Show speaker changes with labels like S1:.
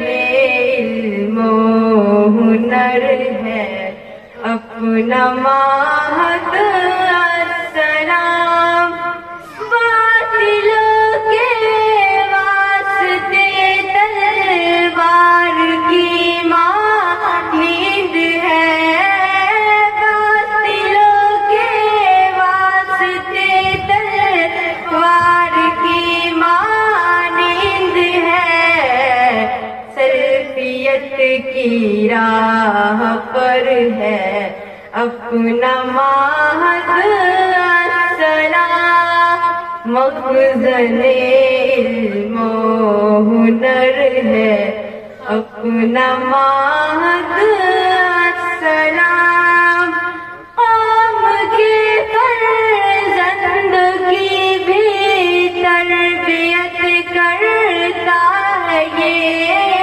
S1: علم و ہنر ہے اپنا ماہد السلام، باطلوں کے واسطے تلوار کی مانند ہے، باطلوں کے واسطے تلوار کی مانند ہے، سلفیت کی راہ پر ہے اپنا ماہد السلام، مخزن علم و ہنر ہے اپنا ماہد